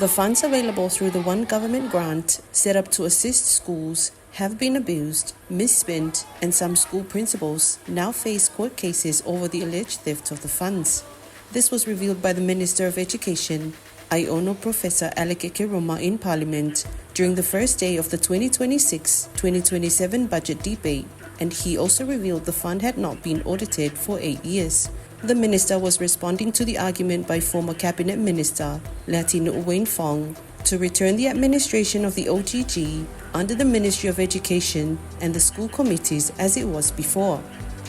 The funds available through the One Government grant set up to assist schools have been abused, misspent, and some school principals now face court cases over the alleged theft of the funds. This was revealed by the Minister of Education, Iono Professor Alec Ekeroma, in Parliament during the first day of the 2026-2027 budget debate, and he also revealed the fund had not been audited for 8 years. The minister was responding to the argument by former Cabinet Minister Latino Wayne Fong to return the administration of the OGG under the Ministry of Education and the school committees as it was before.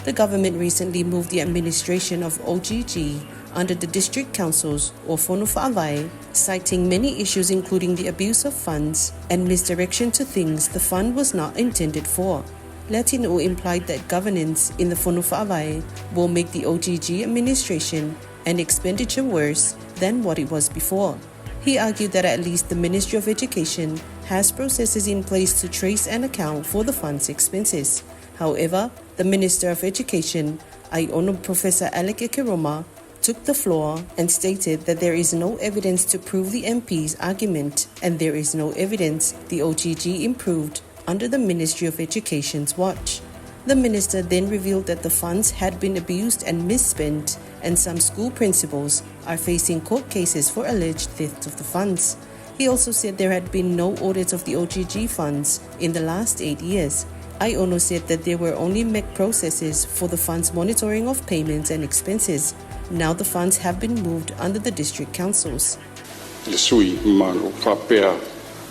The government recently moved the administration of OGG under the district councils or Fono Fa'avai, citing many issues including the abuse of funds and misdirection to things the fund was not intended for. Latino implied that governance in the Fono Fa'avai will make the OGG administration and expenditure worse than what it was before. He argued that at least the Ministry of Education has processes in place to trace and account for the fund's expenses. However, the Minister of Education, Iono Professor Alec Ekeroma, took the floor and stated that there is no evidence to prove the MP's argument and there is no evidence the OGG improved under the Ministry of Education's watch. The minister then revealed that the funds had been abused and misspent, and some school principals are facing court cases for alleged theft of the funds. He also said there had been no audit of the OGG funds in the last 8 years. Iono said that there were only MEC processes for the fund's monitoring of payments and expenses. Now the funds have been moved under the district councils.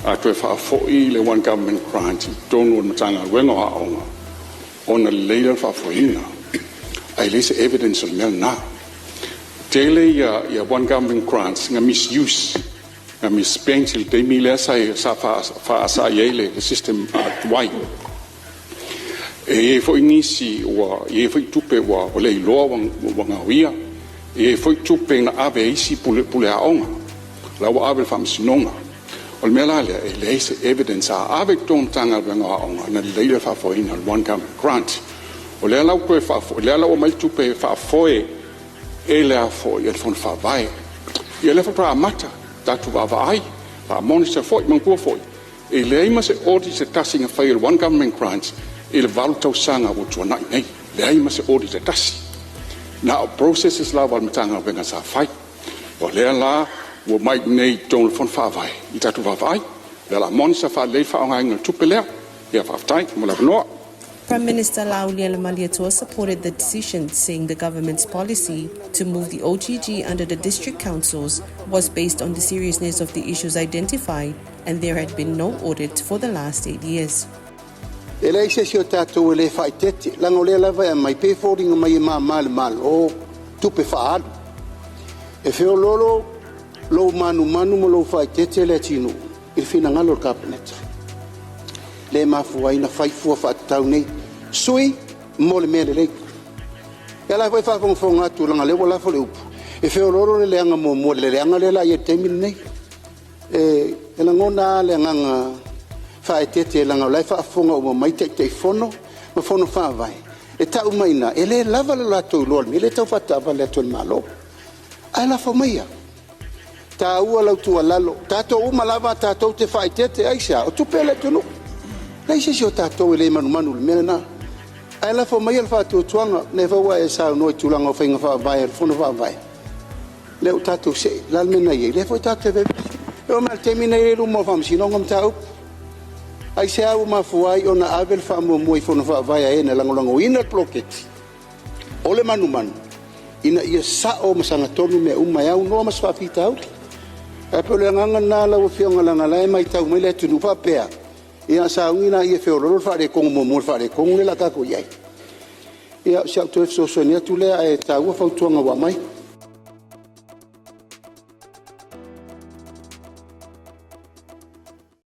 Le One Government grant don't want matanga wenga aonga on a later fa foina I list evidence of na daily ya One Government grants nga misuse nga misspent de mila sa fa yele the system why e foi nisi wa e foi tupe wa le lo wanga wia e foi tupe na ave isi pule aonga la wa ave famsinonga Ol melale lees evidence avec ton tanga benga na leader fa for in One Government grant. Ol la ko fa le la o mai tupe fa foi la for ye fon fa vai. Ye le fa pra mata tatu va vai fa monitor foi man ko foi. E le ma se audit se tasing fa One Government grant il valuto sanga wo tona nei. Le ma se audit se tas. Now processes la wal tanga benga sa fai. Ol la wo mai nei ton von Fa'avai itatu Fa'avai la monsa fa le fa nga tupelea ya fa tai mo la no. Prime Minister Lauliela Malietoa supported the decision, saying the government's policy to move the OGG under the district councils was based on the seriousness of the issues identified, and there had been no audit for the last 8 years. Ele se sio tato le fa tete la ngole la va mai pe forwarding mai mal o tupe fa e fe lolo lo manu mo lo fai tete le tinu il fina ngalo cabinet le mafua ina fai fu fa tauni sui mo le mele le ela vai fa con fonga tu langa le vola fo le upu e fe loro le anga mo le anga le la ye temine e ela ngona le anga fa tete langa le fa fonga o mai te fono mo fono fa vai e ta umaina ele lava la to lo le ta fa ta va le to malo ala fo mai ta ua lau tua lalo tato uma lava tato te fai tete aisha o tu pele tunu nei se o tato ele manu le mena ai la fo mai el fa tu tuanga ne fa wa esa no tulanga fa fa vai fono fa vai le tato se la mena ye le fo tato ve o mal terminare lu mo fam sino ngam tau ai se au ma fuai ona avel fa mo fono fa vai ena lango ina blocket ole manu ina ia sa o masanga tonu me uma ya no mas fa pitau e pole nganga na la o fionga la ngala mai tau mai le tunu pa pea ia sa ngina ia fe ro fa de kong mo fa de kong le la ka ko yai ia sa to so so ne tu le ai tau fa tuanga wa mai